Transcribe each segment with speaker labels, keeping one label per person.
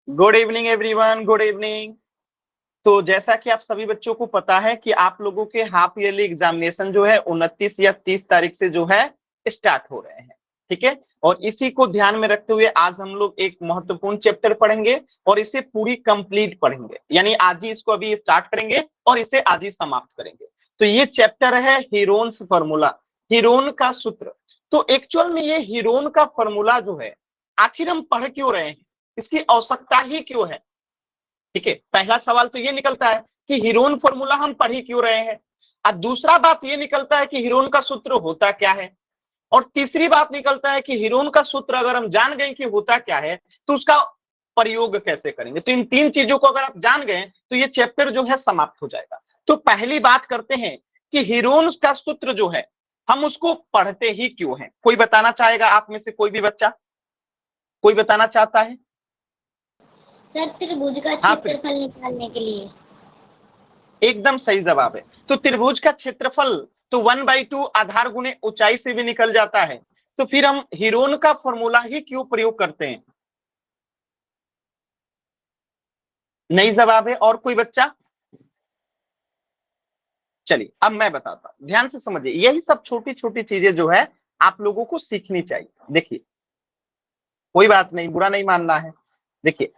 Speaker 1: Good evening everyone, good evening. तो जैसा कि आप सभी बच्चों को पता है कि आप लोगों के हाफ ईयरली एग्जामिनेशन जो है 29 या 30 तारीख से जो है स्टार्ट हो रहे हैं। ठीक है, और इसी को ध्यान में रखते हुए आज हम लोग एक महत्वपूर्ण चैप्टर पढ़ेंगे और इसे पूरी कंप्लीट पढ़ेंगे, यानी आज ही इसको अभी स्टार्ट करेंगे और इसे आज ही समाप्त करेंगे। तो ये चैप्टर है हीरोन्स फॉर्मूला, हीरोन का सूत्र। तो एक्चुअल में ये हीरोन का फॉर्मूला जो है आखिर हम पढ़ क्यों रहे हैं, इसकी आवश्यकता ही क्यों है। ठीक है, पहला सवाल तो ये निकलता है कि हीरोन फॉर्मूला हम पढ़ ही क्यों रहे हैं, और दूसरा बात ये निकलता है कि हीरोन का सूत्र होता क्या है, और तीसरी बात निकलता है कि हीरोन का सूत्र अगर हम जान गए कि होता क्या है तो उसका प्रयोग कैसे करेंगे। तो इन तीन चीजों को अगर आप जान गए तो ये चैप्टर जो है समाप्त हो जाएगा। तो पहली बात करते हैं कि हीरोन का सूत्र जो है हम उसको पढ़ते ही क्यों हैं। कोई बताना चाहेगा आप में से, कोई भी बच्चा, कोई बताना चाहता है?
Speaker 2: सर, त्रिभुज का
Speaker 1: हाँ,
Speaker 2: क्षेत्रफल निकालने के लिए।
Speaker 1: एकदम सही जवाब है। तो त्रिभुज का क्षेत्रफल तो 1/2 आधार गुणे ऊंचाई से भी निकल जाता है। तो फिर हम हीरोन का फॉर्मूला ही क्यों प्रयोग करते हैं? नहीं जवाब है। और कोई बच्चा? चलिए अब मैं बताता हूं, ध्यान से समझिए। यही सब छोटी छोटी चीजें जो है आप लोगों को सीखनी चाहिए। देखिए, कोई बात नहीं, बुरा नहीं मानना है। देखिए,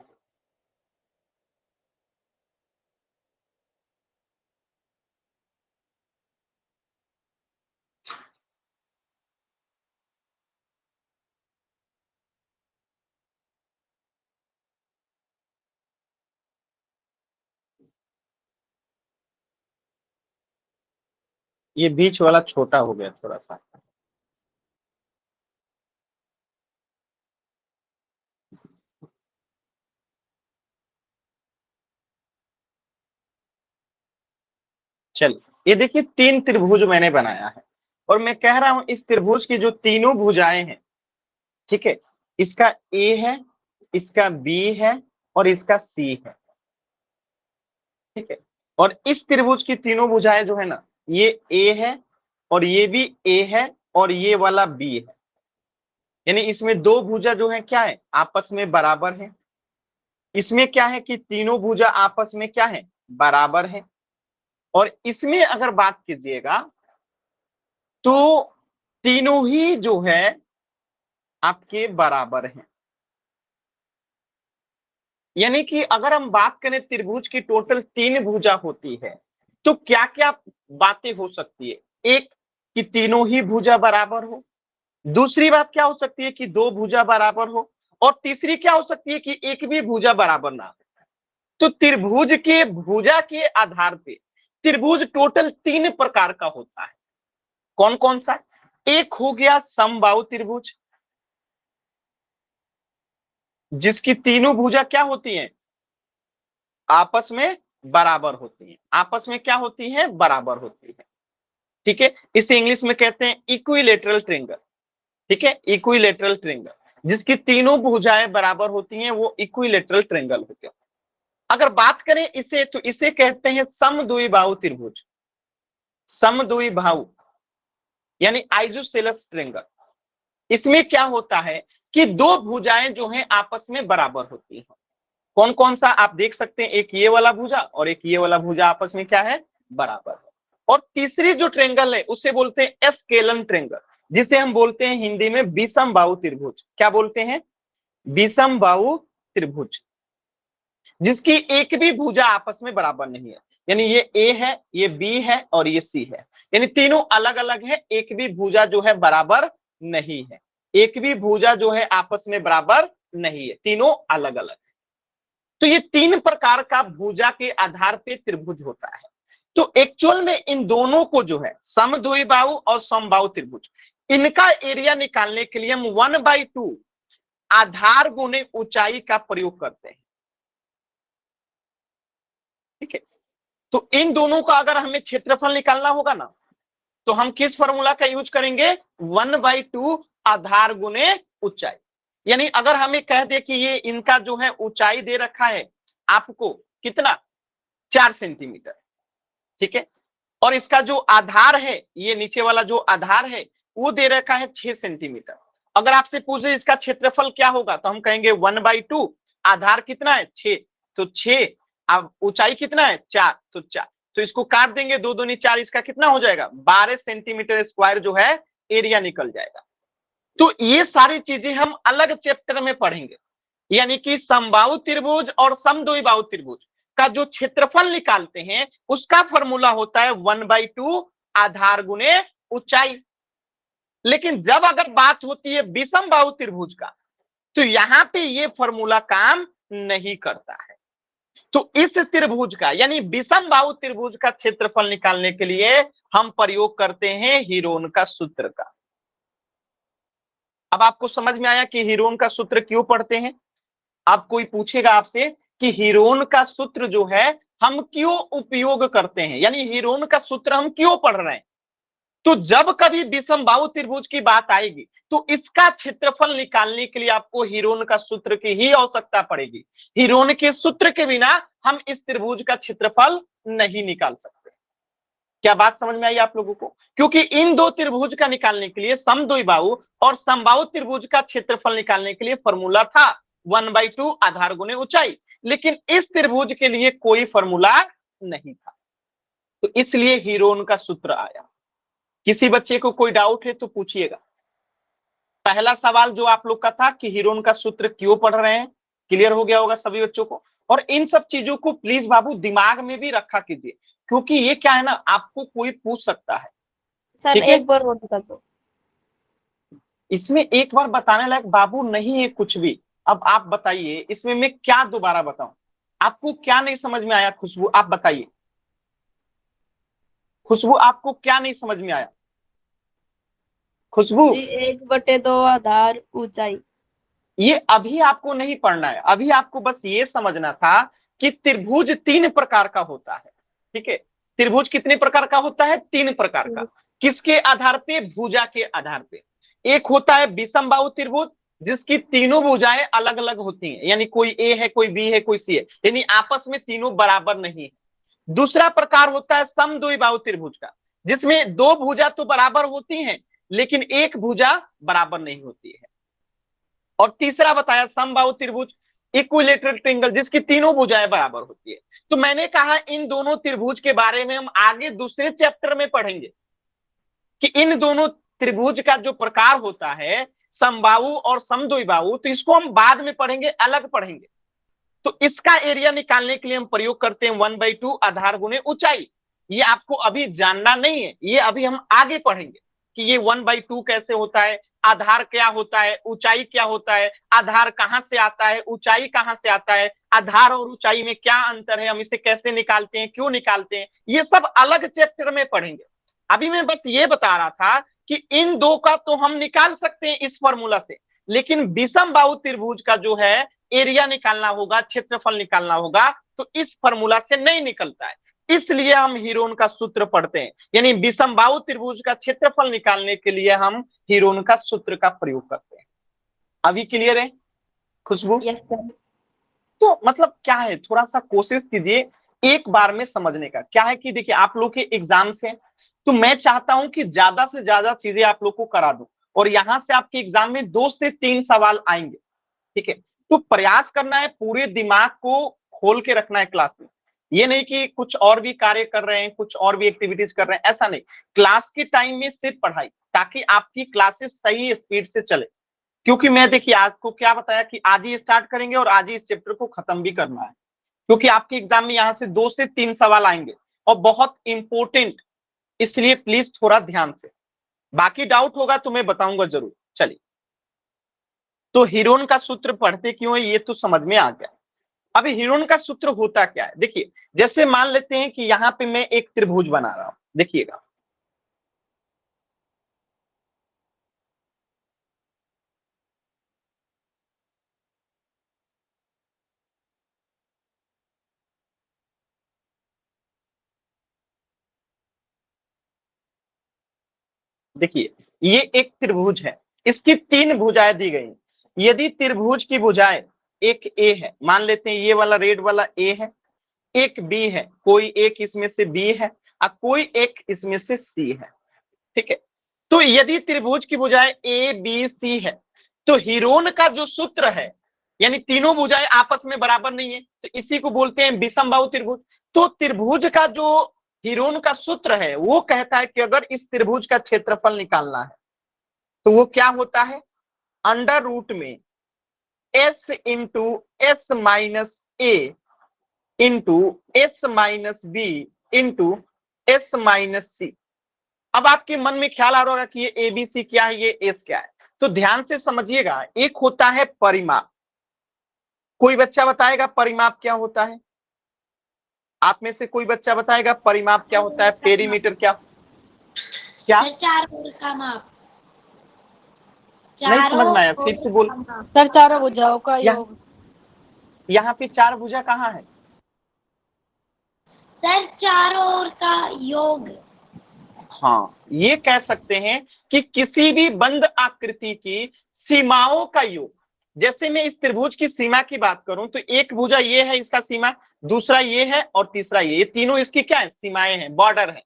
Speaker 1: ये बीच वाला छोटा हो गया थोड़ा सा। चलिए, ये देखिए तीन त्रिभुज मैंने बनाया है और मैं कह रहा हूं इस त्रिभुज की जो तीनों भुजाएं हैं, ठीक है, इसका ए है, इसका बी है और इसका सी है। ठीक है, और इस त्रिभुज की तीनों भुजाएं जो है ना, ये ए है और ये भी ए है और ये वाला बी है। यानी इसमें दो भुजा जो है क्या है, आपस में बराबर है। इसमें क्या है कि तीनों भुजा आपस में क्या है, बराबर है। और इसमें अगर बात कीजिएगा तो तीनों ही जो है आपके बराबर हैं। यानी कि अगर हम बात करें त्रिभुज की टोटल तीन भुजा होती है तो क्या क्या बातें हो सकती है। एक, कि तीनों ही भुजा बराबर हो। दूसरी बात क्या हो सकती है कि दो भुजा बराबर हो। और तीसरी क्या हो सकती है कि एक भी भुजा बराबर ना हो। तो त्रिभुज के भुजा के आधार पे त्रिभुज टोटल तीन प्रकार का होता है। कौन कौन सा? एक हो गया समबाहु त्रिभुज, जिसकी तीनों भुजा क्या होती हैं, आपस में बराबर होती हैं। आपस में क्या होती हैं, बराबर होती है। ठीक है, इसे इंग्लिश में कहते हैं इक्विलेटरल ट्रायंगल। ठीक है, इक्विलेटरल ट्रायंगल, जिसकी तीनों भुजाएं बराबर होती हैं वो इक्विलेटरल ट्रायंगल होते हैं। अगर बात करें इसे तो इसे कहते हैं समद्विबाहु त्रिभुज। समद्विबाहु यानी आइसोसेलेस ट्रायंगल। इसमें क्या होता है कि दो भुजाएं जो हैं आपस में बराबर होती हैं। कौन कौन सा आप देख सकते हैं, एक ये वाला भुजा और एक ये वाला भुजा आपस में क्या है, बराबर है। और तीसरी जो ट्रायंगल है उसे बोलते हैं एस्केलन ट्रायंगल, जिसे हम बोलते हैं हिंदी में विषम बाहु त्रिभुज। क्या बोलते हैं? विषम बाहु त्रिभुज, जिसकी एक भी भुजा आपस में बराबर नहीं है। यानी ये ए है, ये बी है और ये सी है। यानी तीनों अलग अलग है, एक भी भुजा जो है बराबर नहीं है। एक भी भुजा जो है आपस में बराबर नहीं है, तीनों अलग अलग। तो ये तीन प्रकार का भुजा के आधार पे त्रिभुज होता है। तो एक्चुअल में इन दोनों को जो है समद्विबाहु और समबाहु त्रिभुज, इनका एरिया निकालने के लिए हम 1/2 आधार गुणे ऊंचाई का प्रयोग करते हैं। ठीक है, तो इन दोनों का अगर हमें क्षेत्रफल निकालना होगा ना तो हम किस फॉर्मूला का यूज करेंगे, 1/2 आधार गुणे ऊंचाई। यानी अगर हमें कह दे कि ये इनका जो है ऊंचाई दे रखा है आपको कितना, 4 सेंटीमीटर। ठीक है, और इसका जो आधार है, ये नीचे वाला जो आधार है वो दे रखा है 6 सेंटीमीटर। अगर आपसे पूछे इसका क्षेत्रफल क्या होगा तो हम कहेंगे 1/2 आधार कितना है 6, तो 6, अब ऊंचाई कितना है 4, तो 4, तो इसको काट देंगे, 2 दूनी 4, इसका कितना हो जाएगा 12 सेंटीमीटर स्क्वायर जो है एरिया निकल जाएगा। तो ये सारी चीजें हम अलग चैप्टर में पढ़ेंगे, यानी कि समबाहु त्रिभुज और समद्विबाहु त्रिभुज का जो क्षेत्रफल निकालते हैं उसका फॉर्मूला होता है 1/2 आधार गुने ऊंचाई। लेकिन जब अगर बात होती है विषमबाहु त्रिभुज का, तो यहां पे ये फॉर्मूला काम नहीं करता है। तो इस त्रिभुज का यानी विषमबाहु त्रिभुज का क्षेत्रफल निकालने के लिए हम प्रयोग करते हैं हीरोन का सूत्र का। अब आपको समझ में आया कि हीरोन का सूत्र क्यों पढ़ते हैं। अब कोई पूछेगा आपसे कि हीरोन का सूत्र जो है हम क्यों उपयोग करते हैं, यानी हीरोन का सूत्र हम क्यों पढ़ रहे हैं। तो जब कभी विषमबाहु त्रिभुज की बात आएगी तो इसका क्षेत्रफल निकालने के लिए आपको हीरोन का सूत्र की ही आवश्यकता पड़ेगी। हीरोन के सूत्र के बिना हम इस त्रिभुज का क्षेत्रफल नहीं निकाल सकते। क्या बात समझ में आई आप लोगों को? क्योंकि इन दो त्रिभुज का निकालने के लिए समद्विबाहु और समबाहु त्रिभुज का क्षेत्रफल निकालने के लिए फॉर्मूला था 1/2 आधार गुने ऊंचाई, लेकिन इस त्रिभुज के लिए कोई फॉर्मूला नहीं था, तो इसलिए हीरोन का सूत्र आया। किसी बच्चे को कोई डाउट है तो पूछिएगा। पहला सवाल जो आप लोग का था कि हीरोन का सूत्र क्यों पढ़ रहे हैं, क्लियर हो गया होगा सभी बच्चों को। और इन सब चीजों को प्लीज बाबू दिमाग में भी रखा कीजिए, क्योंकि ये क्या है ना, आपको कोई पूछ सकता है।
Speaker 2: सर एक बार और बता दो।
Speaker 1: इसमें एक बार बताने लायक बाबू नहीं है कुछ भी। अब आप बताइए इसमें मैं क्या दोबारा बताऊं, आपको क्या नहीं समझ में आया? खुशबू आप बताइए, खुशबू आपको क्या नहीं समझ में आया? खुशबू
Speaker 2: 1/2 आधार ऊंचाई।
Speaker 1: ये अभी आपको नहीं पढ़ना है, अभी आपको बस ये समझना था कि त्रिभुज 3 प्रकार का होता है। ठीक है, त्रिभुज कितने प्रकार का होता है? 3 प्रकार का। किसके आधार पे? भुजा के आधार पे। एक होता है विषमबाहु त्रिभुज जिसकी तीनों भुजाएं अलग अलग होती हैं, यानी कोई ए है, कोई बी है, कोई सी है, यानी आपस में तीनों बराबर नहीं है। दूसरा प्रकार होता है समद्विबाहु त्रिभुज का, जिसमें 2 भुजा तो बराबर होती हैं लेकिन एक भुजा बराबर नहीं होती है। और तीसरा बताया समबाहु त्रिभुज, इक्विलेटरल ट्रायंगल, जिसकी तीनों भुजाएं बराबर होती है। तो मैंने कहा इन दोनों त्रिभुज के बारे में हम आगे दूसरे चैप्टर में पढ़ेंगे कि इन दोनों त्रिभुज का जो प्रकार होता है समबाहु और समद्विबाहु, तो इसको हम बाद में पढ़ेंगे, अलग पढ़ेंगे। तो इसका एरिया निकालने के लिए हम प्रयोग करते हैं 1/2 आधार गुने ऊंचाई। ये आपको अभी जानना नहीं है, ये अभी हम आगे पढ़ेंगे कि ये 1/2 कैसे होता है, आधार क्या होता है, ऊंचाई क्या होता है, आधार कहां से आता है, ऊंचाई कहां से आता है, आधार और ऊंचाई में क्या अंतर है, हम इसे कैसे निकालते हैं, क्यों निकालते हैं, ये सब अलग चैप्टर में पढ़ेंगे। अभी मैं बस ये बता रहा था कि इन दो का तो हम निकाल सकते हैं इस फॉर्मूला से, लेकिन विषमबाहु त्रिभुज का जो है एरिया निकालना होगा, क्षेत्रफल निकालना होगा, तो इस फॉर्मूला से नहीं निकलता है। इसलिए हम हीरोन का सूत्र पढ़ते हैं, यानी विषमबाहु त्रिभुज का क्षेत्रफल निकालने के लिए हम हीरोन का सूत्र का प्रयोग करते हैं। अभी क्लियर है खुशबू?
Speaker 2: Yes sir.
Speaker 1: तो मतलब क्या है, थोड़ा सा कोशिश कीजिए एक बार में समझने का। क्या है कि देखिए आप लोग के एग्जाम्स हैं, तो मैं चाहता हूं कि ज्यादा से ज्यादा चीजें आप लोग को करा दूं, और यहां से आपके एग्जाम में 2 से 3 सवाल आएंगे। ठीक है, तो प्रयास करना है, पूरे दिमाग को खोल के रखना है क्लास में। ये नहीं कि कुछ और भी कार्य कर रहे हैं, कुछ और भी एक्टिविटीज कर रहे हैं, ऐसा नहीं। क्लास के टाइम में सिर्फ पढ़ाई, ताकि आपकी क्लासेस सही स्पीड से चले। क्योंकि मैं देखिए आपको क्या बताया कि आज ही स्टार्ट करेंगे और आज ही इस चैप्टर को खत्म भी करना है, क्योंकि आपके एग्जाम में यहां से 2 से 3 सवाल आएंगे और बहुत इंपॉर्टेंट, इसलिए प्लीज थोड़ा ध्यान से। बाकी डाउट होगा तो मैं बताऊंगा जरूर। चलिए, तो हीरोन का सूत्र पढ़ते क्यों है ये तो समझ में आ गया। अभी हीरोन का सूत्र होता क्या है, देखिए जैसे मान लेते हैं कि यहां पे मैं एक त्रिभुज बना रहा हूं, देखिएगा देखिए ये एक त्रिभुज है, इसकी 3 भुजाएं दी गई। यदि त्रिभुज की भुजाएं एक ए है, मान लेते हैं ये वाला रेड वाला ए है, एक बी है, कोई एक इसमें से बी है और कोई एक इसमें से सी है। ठीक है, तो यदि त्रिभुज की भुजाएं ए बी सी है, तो हीरोन का जो सूत्र है यानी तीनों भुजाएं आपस में बराबर नहीं है, तो इसी को बोलते हैं विषमबाहु त्रिभुज। तो त्रिभुज का जो हीरोन का सूत्र है वो कहता है कि अगर इस त्रिभुज का क्षेत्रफल निकालना है तो वो क्या होता है, अंडर रूट में s into s minus a into s minus b into s minus c. अब आपके मन में ख्याल आ रहा होगा कि ये एबीसी क्या है, ये एस क्या है। तो ध्यान से समझिएगा, एक होता है परिमाप। कोई बच्चा बताएगा परिमाप क्या होता है? आप में से कोई बच्चा बताएगा परिमाप क्या होता है, पेरीमीटर क्या क्या?
Speaker 3: चार भुज का माप।
Speaker 1: नहीं समझ में आया, फिर से बोल।
Speaker 2: सर चारों भुजाओं का योग।
Speaker 1: यहाँ पे चार भुजा कहाँ है?
Speaker 3: सर चारों ओर का योग।
Speaker 1: हाँ, ये कह सकते हैं कि किसी भी बंद आकृति की सीमाओं का योग। जैसे मैं इस त्रिभुज की सीमा की बात करूं तो एक भुजा ये है, इसका सीमा, दूसरा ये है और तीसरा ये तीनों इसकी क्या है, सीमाएं हैं, बॉर्डर है।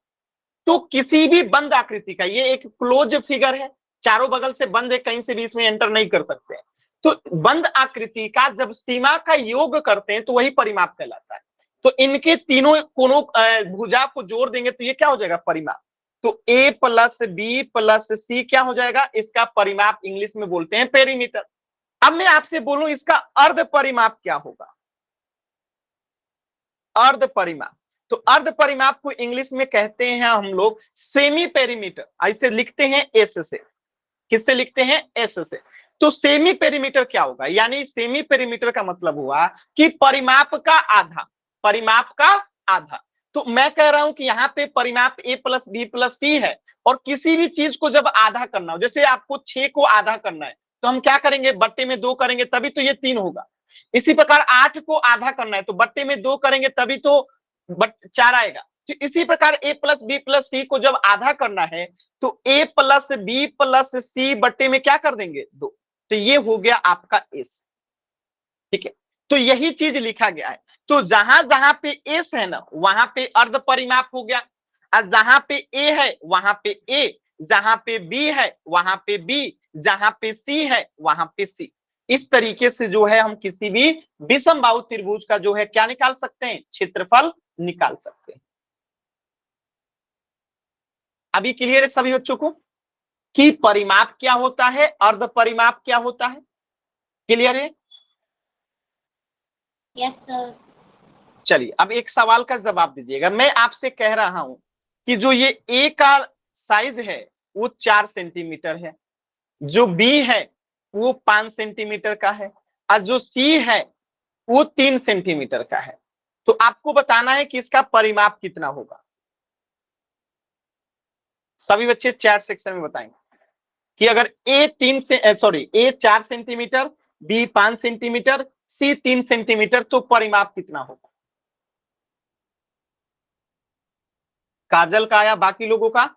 Speaker 1: तो किसी भी बंद आकृति का, ये एक क्लोज फिगर है, चारों बगल से बंद है, कहीं से भी इसमें एंटर नहीं कर सकते हैं। तो बंद आकृति का जब सीमा का योग करते हैं तो वही परिमाप कहलाता है। तो इनके तीनों कोनों भुजा को जोड़ देंगे तो ये क्या हो जाएगा, परिमाप। तो a प्लस बी प्लस सी क्या हो जाएगा, इसका परिमाप इंग्लिश में बोलते हैं पेरीमीटर। अब मैं आपसे बोलूं इसका अर्ध परिमाप क्या होगा, अर्ध परिमाप। तो अर्ध परिमाप को इंग्लिश में कहते हैं हम लोग सेमी पेरीमीटर। ऐसे लिखते हैं एस से। किससे लिखते हैं, एस से। तो सेमी पेरीमीटर क्या होगा, यानी सेमी पेरीमीटर का मतलब हुआ कि परिमाप का आधा, परिमाप का आधा। तो मैं कह रहा हूं कि यहाँ पे परिमाप a प्लस बी प्लस सी है, और किसी भी चीज को जब आधा करना हो, जैसे आपको 6 को आधा करना है तो हम क्या करेंगे, बट्टे में 2 करेंगे तभी तो ये 3 होगा। इसी प्रकार 8 को आधा करना है तो बट्टे में 2 करेंगे तभी तो 4 आएगा। तो इसी प्रकार a प्लस बी प्लस सी को जब आधा करना है तो a प्लस बी प्लस सी बट्टे में क्या कर देंगे, 2। तो ये हो गया आपका एस, ठीक है। तो यही चीज लिखा गया है। तो जहां जहां पे एस है ना वहां पे अर्ध परिमाप हो गया, और जहां पे ए है वहां पे ए, जहां पे बी है वहां पे बी, जहां पे सी है वहां पे सी। इस तरीके से जो है हम किसी भी विषमबाहु त्रिभुज का जो है क्या निकाल सकते हैं, क्षेत्रफल निकाल सकते हैं। अभी क्लियर है सभी बच्चों को कि परिमाप क्या होता है, अर्ध परिमाप क्या होता है, क्लियर है?
Speaker 3: Yes sir.
Speaker 1: चलिए अब एक सवाल का जवाब दीजिएगा। मैं आपसे कह रहा हूं कि जो ये ए का साइज है वो 4 सेंटीमीटर है, जो बी है वो 5 सेंटीमीटर का है, और जो सी है वो 3 सेंटीमीटर का है। तो आपको बताना है कि इसका परिमाप कितना होगा। सभी बच्चे चैट सेक्शन में बताएंगे कि अगर ए 4 सेंटीमीटर, बी 5 सेंटीमीटर, सी 3 सेंटीमीटर, तो परिमाप कितना होगा। काजल का या बाकी लोगों का,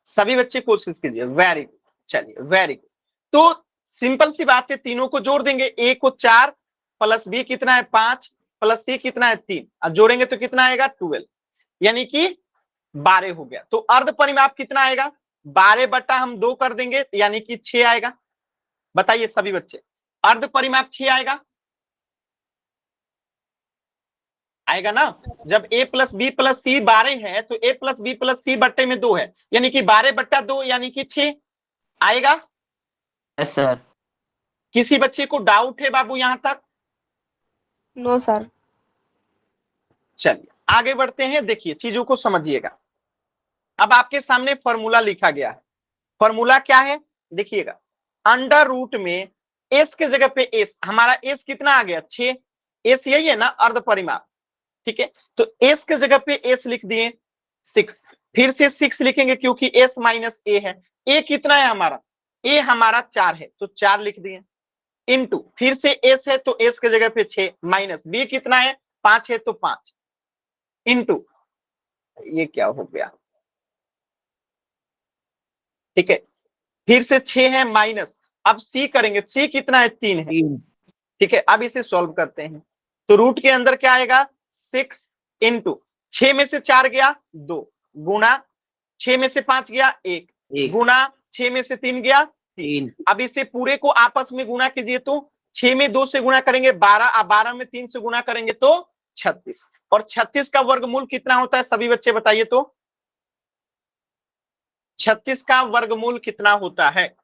Speaker 1: सभी बच्चे कोशिश कीजिए। वेरी गुड, चलिए वेरी गुड। तो सिंपल सी बात है, तीनों को जोड़ देंगे, ए को 4 प्लस बी कितना है 5 प्लस सी कितना है 3, और जोड़ेंगे तो कितना आएगा 12, यानी कि 12 हो गया। तो अर्ध परिमाप कितना आएगा, 12 बटा हम 2 कर देंगे यानी कि 6 आएगा। बताइए सभी बच्चे, अर्ध परिमाप 6 आएगा, आएगा ना। जब a प्लस बी प्लस सी 12 है तो a प्लस बी प्लस सी बट्टे में 2 है, यानी कि 12 बट्टा 2 यानी कि 6 आएगा।
Speaker 4: Yes sir.
Speaker 1: किसी बच्चे को डाउट है बाबू यहां तक?
Speaker 2: No sir.
Speaker 1: चलिए आगे बढ़ते हैं, देखिए चीजों को समझिएगा। अब आपके सामने फॉर्मूला लिखा गया है। फॉर्मूला क्या है देखिएगा, अंडर रूट में एस के जगह पे एस, हमारा एस कितना आ गया 6, एस यही है ना अर्ध परिमाप, ठीक है। तो एस के जगह पे एस लिख दिए 6, फिर से 6 लिखेंगे क्योंकि एस माइनस ए है। ए कितना है हमारा, ए हमारा 4 है तो 4 लिख दिए, इनटू फिर से एस है तो एस के जगह पे 6, माइनस बी कितना है 5 है तो 5, इनटू ये क्या हो गया, ठीक है, फिर से 6 है माइनस, अब सी करेंगे, सी कितना है 3 है, ठीक है। अब इसे सॉल्व करते हैं तो रूट के अंदर क्या आएगा 6 इंटू 6 में से 4 गया 2, गुना 6 में से 5 गया 1, गुना 6 में से 3 गया
Speaker 4: 3
Speaker 1: अब इसे पूरे को आपस में गुणा कीजिए तो 6 में 2 से गुणा करेंगे 12, अब 12 में 3 से गुणा करेंगे तो 36। और 36 का वर्गमूल कितना होता है सभी बच्चे बताइए तो? 36 का वर्गमूल कितना होता है?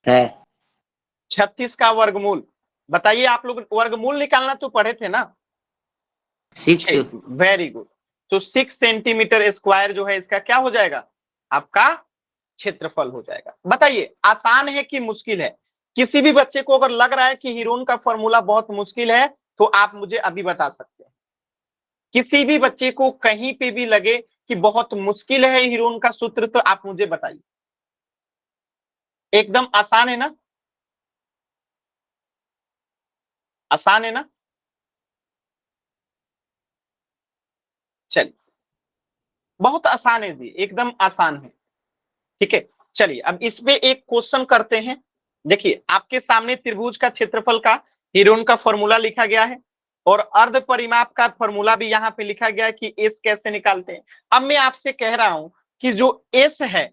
Speaker 4: है
Speaker 1: 36 का वर्गमूल बताइए। आप लोग वर्गमूल निकालना तो पढ़े थे ना?
Speaker 4: 6
Speaker 1: वेरी गुड। तो 6 सेंटीमीटर स्क्वायर जो है इसका क्या हो जाएगा? आपका क्षेत्रफल हो जाएगा। बताइए आसान है कि मुश्किल है? किसी भी बच्चे को अगर लग रहा है कि हीरोन का फॉर्मूला बहुत मुश्किल है तो आप मुझे अभी बता सकते हैं। किसी भी बच्चे को कहीं पे भी लगे कि बहुत मुश्किल है हीरोन का सूत्र तो आप मुझे बताइए। एकदम आसान है ना? आसान है ना? चलिए बहुत आसान है जी, एकदम आसान है। ठीक है चलिए अब इस पे एक क्वेश्चन करते हैं। देखिए आपके सामने त्रिभुज का क्षेत्रफल का हीरोन का फॉर्मूला लिखा गया है और अर्ध परिमाप का फॉर्मूला भी यहाँ पे लिखा गया है कि एस कैसे निकालते हैं। अब मैं आपसे कह रहा हूं कि जो एस है,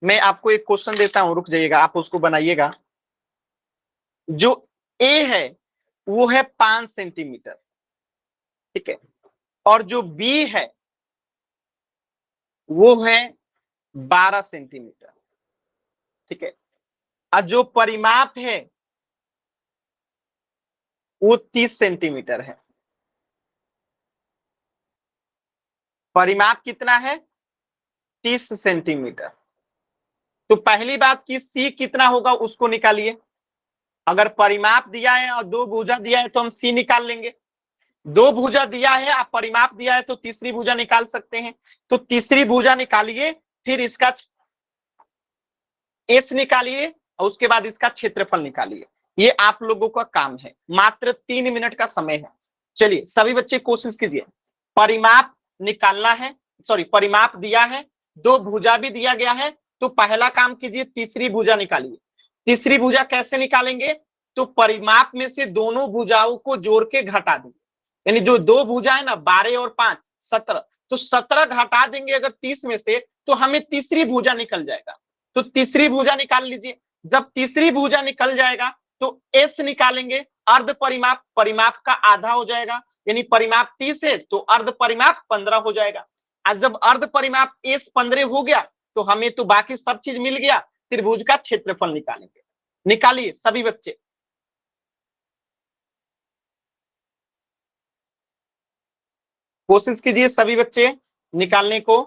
Speaker 1: मैं आपको एक क्वेश्चन देता हूं, रुक जाइएगा आप उसको बनाइएगा। जो ए है वो है 5 सेंटीमीटर, ठीक है, और जो बी है वो है 12 सेंटीमीटर, ठीक है, और जो परिमाप है वो 30 सेंटीमीटर है। परिमाप कितना है? 30 सेंटीमीटर। तो पहली बात कि सी कितना होगा उसको निकालिए। अगर परिमाप दिया है और 2 भुजा दिया है तो हम सी निकाल लेंगे। 2 भुजा दिया है आप परिमाप दिया है तो तीसरी भुजा निकाल सकते हैं। तो तीसरी भुजा निकालिए, फिर इसका एस निकालिए और उसके बाद इसका क्षेत्रफल निकालिए। ये आप लोगों का काम है, मात्र 3 मिनट का समय है। चलिए सभी बच्चे कोशिश कीजिए। परिमाप निकालना है, सॉरी परिमाप दिया है, 2 भुजा भी दिया गया है, तो पहला काम कीजिए तीसरी भुजा निकालिए। तीसरी भुजा कैसे निकालेंगे? तो परिमाप में से दोनों भुजाओं को जोड़ के घटा देंगे। यानी जो 2 भुजा है ना 12 और 5 17, तो 17 घटा देंगे अगर 30 में से तो हमें तीसरी भुजा निकल जाएगा। तो तीसरी भुजा निकाल लीजिए। जब तीसरी भुजा निकल जाएगा तो एस निकालेंगे। अर्ध परिमाप, परिमाप का आधा हो जाएगा, यानी परिमाप 30 है तो अर्ध परिमाप 15 हो जाएगा। आज जब अर्ध परिमाप एस 15 हो गया तो हमें तो बाकी सब चीज मिल गया, त्रिभुज का क्षेत्रफल निकालेंगे। निकालिए सभी बच्चे। कोशिश कीजिए सभी बच्चे निकालने को।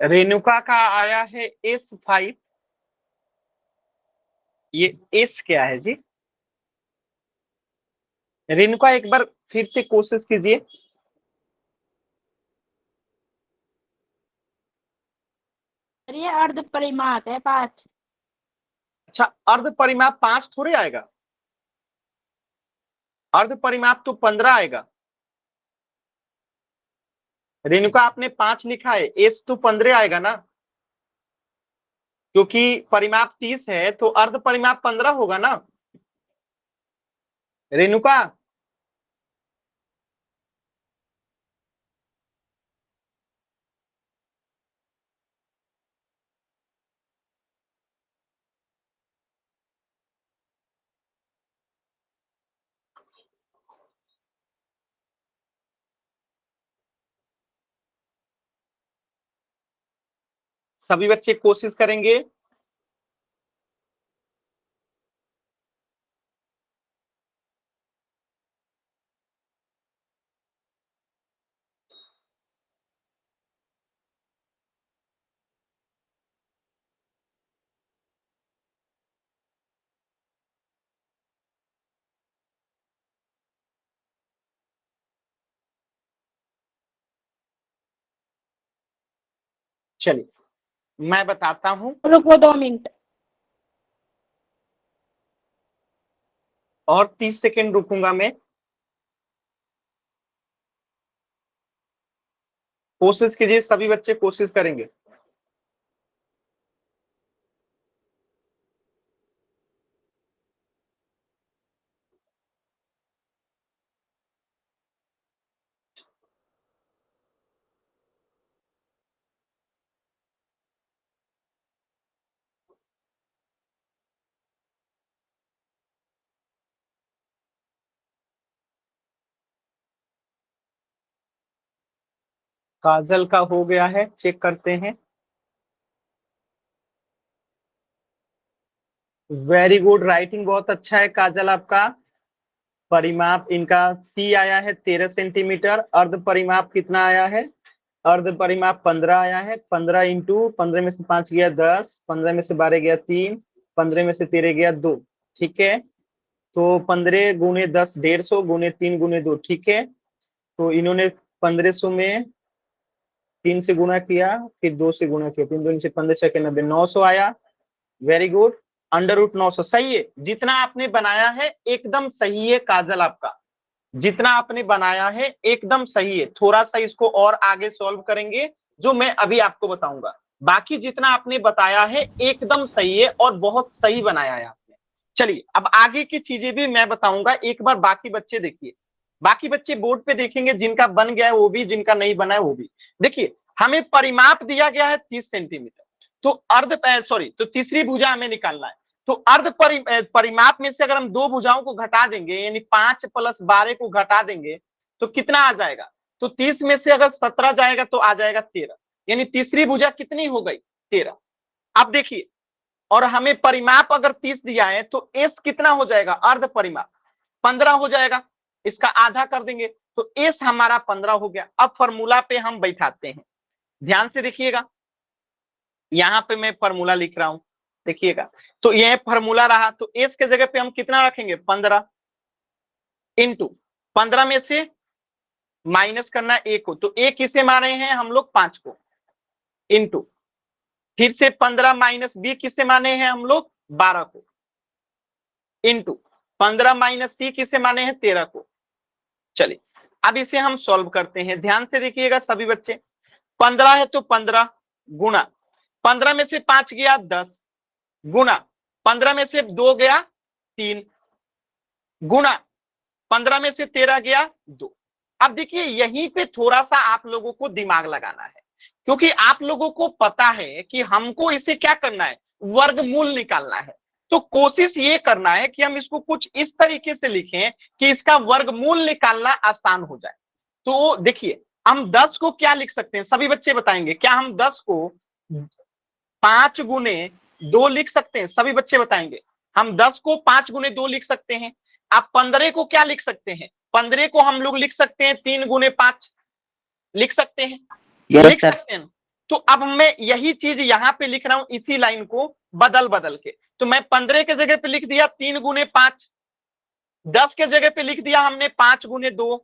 Speaker 1: रेणुका का आया है S5। ये एस क्या है जी? रेणुका एक बार फिर से कोशिश कीजिए।
Speaker 2: ये अर्ध परिमाप है 5।
Speaker 1: अच्छा अर्ध परिमाप 5 थोड़े आएगा, अर्ध परिमाप तो 15 आएगा। रेणुका आपने 5 लिखा है, एस तो 15 आएगा ना, क्योंकि परिमाप 30 है तो अर्ध परिमाप 15 होगा ना रेणुका। सभी बच्चे कोशिश करेंगे। चलिए मैं बताता हूं
Speaker 2: रुको 2 मिनट।
Speaker 1: और 30 सेकेंड रुकूंगा मैं। कोशिश कीजिए, सभी बच्चे कोशिश करेंगे। काजल का हो गया है, चेक करते हैं। वेरी गुड, राइटिंग बहुत अच्छा है काजल आपका। परिमाप इनका सी आया है 13 सेंटीमीटर। अर्ध परिमाप कितना आया है? अर्ध परिमाप 15 आया है। 15 इंटू 15 में से 5 गया 10, 15 में से 12 गया 3, 15 में से 13 गया 2। ठीक है, तो 15 गुने 10 150 गुने 3 गुने 2। ठीक है, तो इन्होंने 1500 में 3 से गुणा किया, फिर 2 से गुणा किया, 3 2 से 15 6 के 90, 900 आया। वेरी गुड, अंडर रूट 900 सही है। जितना आपने बनाया है एकदम सही है काजल आपका, जितना आपने बनाया है एकदम सही है। थोड़ा सा इसको और आगे सॉल्व करेंगे जो मैं अभी आपको बताऊंगा। बाकी जितना आपने बताया है एकदम सही है और बहुत सही बनाया है आपने। चलिए अब आगे की चीजें भी मैं बताऊंगा, एक बार बाकी बच्चे देखिए। बाकी बच्चे बोर्ड पे देखेंगे, जिनका बन गया है वो भी, जिनका नहीं बना है वो भी। देखिए हमें परिमाप दिया गया है 30 सेंटीमीटर, तो तो तीसरी भुजा हमें निकालना है। तो परिमाप में से अगर हम दो भुजाओं को घटा देंगे, यानी 5 + 12 को घटा देंगे तो कितना आ जाएगा? तो 30 में से अगर 17 जाएगा तो आ जाएगा 13, यानी तीसरी भुजा कितनी हो गई? 13। अब देखिए, और हमें परिमाप अगर 30 दिया है तो एस कितना हो जाएगा? अर्ध परिमाप 15 हो जाएगा, इसका आधा कर देंगे तो एस हमारा 15 हो गया। अब फॉर्मूला पे हम बैठाते हैं, ध्यान से देखिएगा। यहां पे मैं फॉर्मूला लिख रहा हूं, देखिएगा। तो यह फॉर्मूला रहा, तो एस के जगह पे हम कितना रखेंगे? 15 इंटू 15 में से माइनस करना 1 को, तो 1 किसे माने हैं हम लोग? 5 को, इंटू फिर से 15 माइनस बी किसे माने हैं हम लोग? 12 को, इंटू 15 माइनस सी किसे माने हैं? 13 को। चलिए अब इसे हम सॉल्व करते हैं, ध्यान से देखिएगा सभी बच्चे। 15 है तो 15 गुना 15 में से 5 गया 10, गुना 15 में से 2 गया 3, गुना 15 में से 13 गया 2। अब देखिए यहीं पे थोड़ा सा आप लोगों को दिमाग लगाना है, क्योंकि आप लोगों को पता है कि हमको इसे क्या करना है? वर्गमूल निकालना है। तो कोशिश ये करना है कि हम इसको कुछ इस तरीके से लिखें कि इसका वर्गमूल निकालना आसान हो जाए। तो देखिए हम 10 को क्या लिख सकते हैं? सभी बच्चे बताएंगे, क्या हम 10 को 5 गुने 2 लिख सकते हैं? सभी बच्चे बताएंगे, हम 10 को 5 गुने 2 लिख सकते हैं। आप 15 को क्या लिख सकते हैं? 15 को हम लोग लिख सकते हैं 3 गुने 5, लिख सकते हैं? लिख सकते हैं। तो अब मैं यही चीज यहां पे लिख रहा हूं, इसी लाइन को बदल बदल के। तो मैं 15 के जगह पे लिख दिया 3 गुने 5, 10 के जगह पे लिख दिया हमने 5 गुने 2।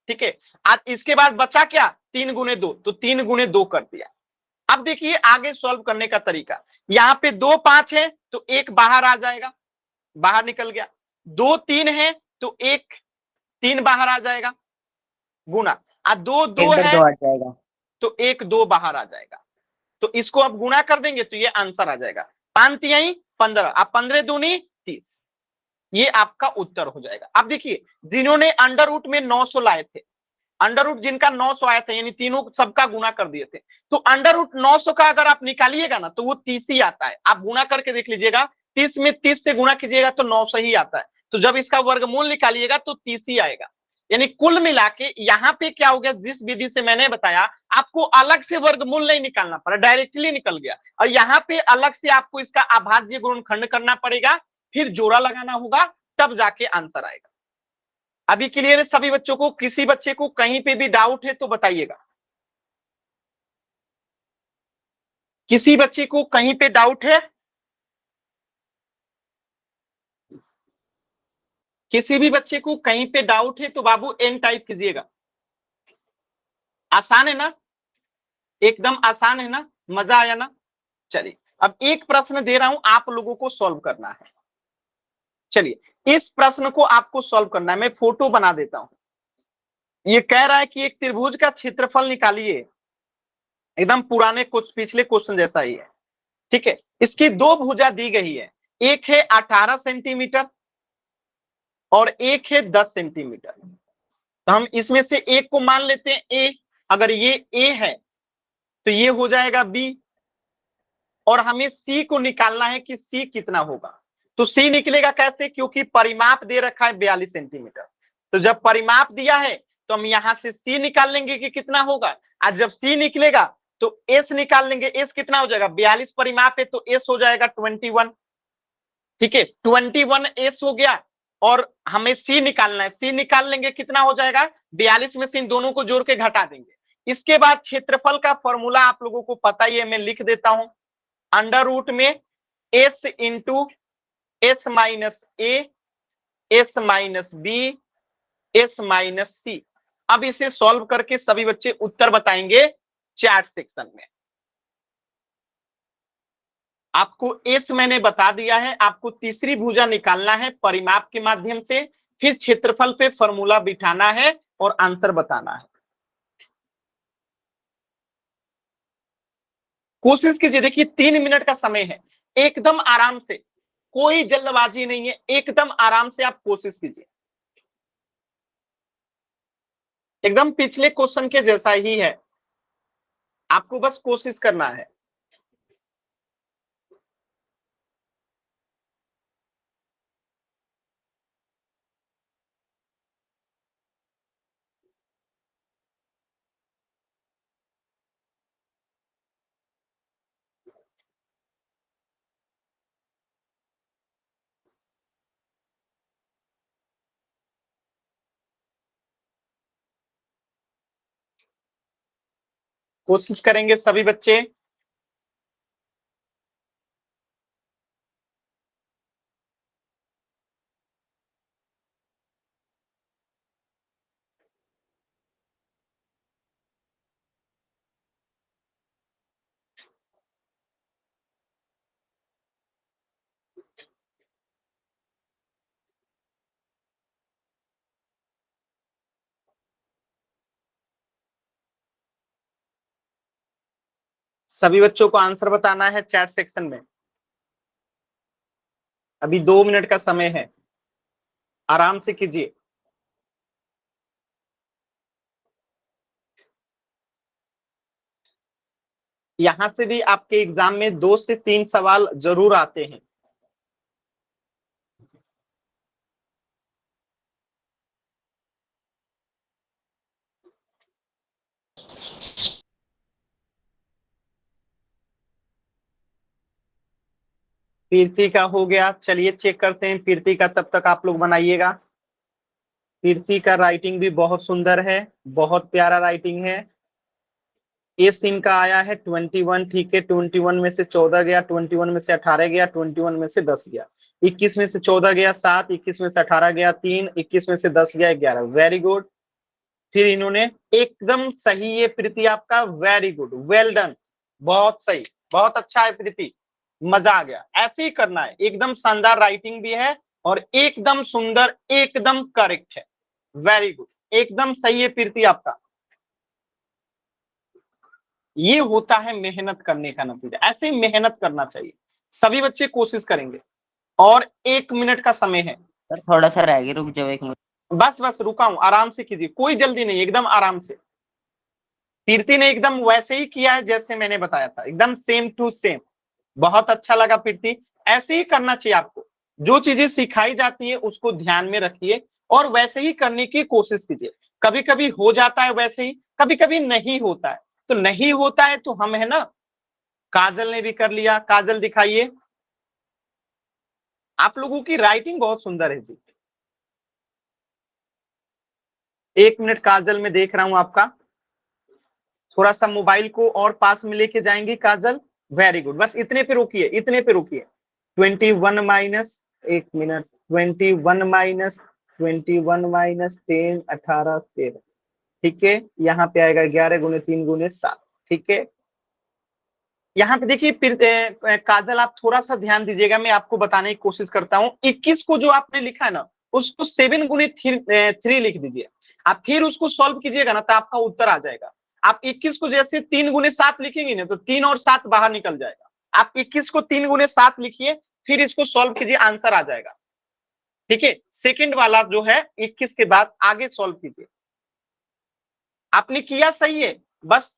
Speaker 1: ठीक है, आज इसके बाद बचा क्या? 3 गुने 2, तो 3 गुने 2 कर दिया। अब देखिए आगे सॉल्व करने का तरीका, यहां पे 2 5 है तो 1 बाहर आ जाएगा, बाहर निकल गया। 2 3 है तो 1 3 बाहर आ जाएगा, गुना 2 2 है तो 1 2 बाहर आ जाएगा। तो इसको अब गुना कर देंगे तो ये आंसर आ जाएगा 5 3 15, अब 15 दूनी 30, ये आपका उत्तर हो जाएगा। अब देखिए जिन्होंने अंडर रूट में 900 लाए थे, अंडर रूट जिनका 900 आया था, यानी तीनों सबका गुना कर दिए थे, तो अंडर रूट 900 का अगर आप निकालिएगा ना तो वो 30 ही आता है। आप गुना करके देख लीजिएगा, 30 में 30 से गुना कीजिएगा तो 900 ही आता है। तो जब इसका वर्गमूल निकालिएगा तो 30 ही आएगा। यानी कुल मिला के यहाँ पे क्या हो गया, जिस विधि से मैंने बताया आपको अलग से वर्गमूल नहीं निकालना पड़ा, डायरेक्टली निकल गया। और यहाँ पे अलग से आपको इसका अभाज्य गुणनखंड करना पड़ेगा, फिर जोड़ा लगाना होगा, तब जाके आंसर आएगा। अभी क्लियर है सभी बच्चों को? किसी बच्चे को कहीं पे भी डाउट है तो बताइएगा। किसी बच्चे को कहीं पे डाउट है? किसी भी बच्चे को कहीं पे डाउट है तो बाबू एन टाइप कीजिएगा। आसान है ना? एकदम आसान है ना? मजा आया ना? चलिए अब एक प्रश्न दे रहा हूं, आप लोगों को सॉल्व करना है। चलिए इस प्रश्न को आपको सॉल्व करना है, मैं फोटो बना देता हूं। ये कह रहा है कि एक त्रिभुज का क्षेत्रफल निकालिए, एकदम पुराने कुछ पिछले क्वेश्चन जैसा ही है, ठीक है। इसकी दो भुजा दी गई है, एक है 18 सेंटीमीटर और एक है 10 सेंटीमीटर। तो हम इसमें से एक को मान लेते हैं ए, अगर ये ए है तो ये हो जाएगा बी, और हमें सी को निकालना है कि सी कितना होगा। तो सी निकलेगा कैसे, क्योंकि परिमाप दे रखा है 42 सेंटीमीटर। तो जब परिमाप दिया है तो हम यहां से सी निकाल लेंगे कि कितना होगा, और जब सी निकलेगा तो एस निकाल लेंगे, एस कितना हो जाएगा, 42 परिमाप है तो एस हो जाएगा 21, ठीक है। 21 एस हो गया, और हमें सी निकालना है, सी निकाल लेंगे कितना हो जाएगा, 42 में से इन दोनों को जोड़ के घटा देंगे। इसके बाद क्षेत्रफल का फॉर्मूला आप लोगों को पता ही है, मैं लिख देता हूं, अंडर रूट में s into s minus a, s minus b, s minus c. अब इसे सॉल्व करके सभी बच्चे उत्तर बताएंगे चैट सेक्शन में। आपको एस मैंने बता दिया है, आपको तीसरी भुजा निकालना है परिमाप के माध्यम से, फिर क्षेत्रफल पे फॉर्मूला बिठाना है और आंसर बताना है। कोशिश कीजिए, देखिए 3 मिनट का समय है, एकदम आराम से, कोई जल्दबाजी नहीं है, एकदम आराम से आप कोशिश कीजिए, एकदम पिछले क्वेश्चन के जैसा ही है, आपको बस कोशिश करना है। कोशिश करेंगे सभी बच्चे। सभी बच्चों को आंसर बताना है चैट सेक्शन में, अभी 2 मिनट का समय है, आराम से कीजिए। यहां से भी आपके एग्जाम में 2 से 3 सवाल जरूर आते हैं। कीर्ति का हो गया, चलिए चेक करते हैं कीर्ति का, तब तक आप लोग बनाइएगा। कीर्ति का राइटिंग भी बहुत सुंदर है, बहुत प्यारा राइटिंग है। ए सिम का आया है 21, ठीक है। 21 में से 14 गया, 21 में से 18 गया, 21 में से 10 गया, 21 में से 14 गया 7, 21 में से 18 गया 3, 21 में से 10 गया 11। Very good. फिर इन्होंने एकदम सही, ये प्रीति आपका वेरी गुड, वेल डन, बहुत सही, बहुत अच्छा है प्रीति, मजा आ गया। ऐसे ही करना है, एकदम शानदार राइटिंग भी है और एकदम सुंदर, एकदम करेक्ट है, वेरी गुड, एकदम सही है प्रीति आपका। ये होता है मेहनत करने का नतीजा, ऐसे ही मेहनत करना चाहिए, सभी बच्चे कोशिश करेंगे। और 1 मिनट का समय है।
Speaker 4: सर थोड़ा सा रह गया, रुक जाओ 1 मिनट।
Speaker 1: बस बस रुका हूं, आराम से कीजिए, कोई जल्दी नहीं, एकदम आराम से। कीर्ति ने एकदम वैसे ही किया है जैसे मैंने बताया था, एकदम सेम टू सेम, बहुत अच्छा लगा कीर्ति। ऐसे ही करना चाहिए आपको, जो चीजें सिखाई जाती है उसको ध्यान में रखिए और वैसे ही करने की कोशिश कीजिए। कभी कभी हो जाता है वैसे ही, कभी कभी नहीं होता है, तो नहीं होता है तो हम है ना, काजल ने भी कर लिया, काजल दिखाइए, आप लोगों की राइटिंग बहुत सुंदर है जी। 1 मिनट काजल में देख रहा हूं आपका, थोड़ा सा मोबाइल को और पास में लेके जाएंगे काजल, वेरी गुड, बस इतने पे रुकिए, इतने पे रुकिए। 21 माइनस, 1 मिनट, 21 माइनस 21 माइनस 10, 18, 13, ठीक है। यहाँ पे आएगा 11 गुने 3 गुने 7, ठीक है। यहाँ पे देखिए फिर काजल आप थोड़ा सा ध्यान दीजिएगा, मैं आपको बताने की कोशिश करता हूँ। 21 को जो आपने लिखा है ना, उसको 7 गुने 3 लिख दीजिए। आप फिर उसको सॉल्व कीजिएगा ना तो आपका उत्तर आ जाएगा। आप 21 को जैसे 3 गुने 7 लिखेंगे ना तो 3 और 7 बाहर निकल जाएगा। आप 21 को 3 गुने 7 लिखिए, फिर इसको सॉल्व कीजिए, आंसर आ जाएगा। ठीक है, सेकंड वाला जो है 21 के बाद आगे सॉल्व कीजिए। आपने किया सही है, बस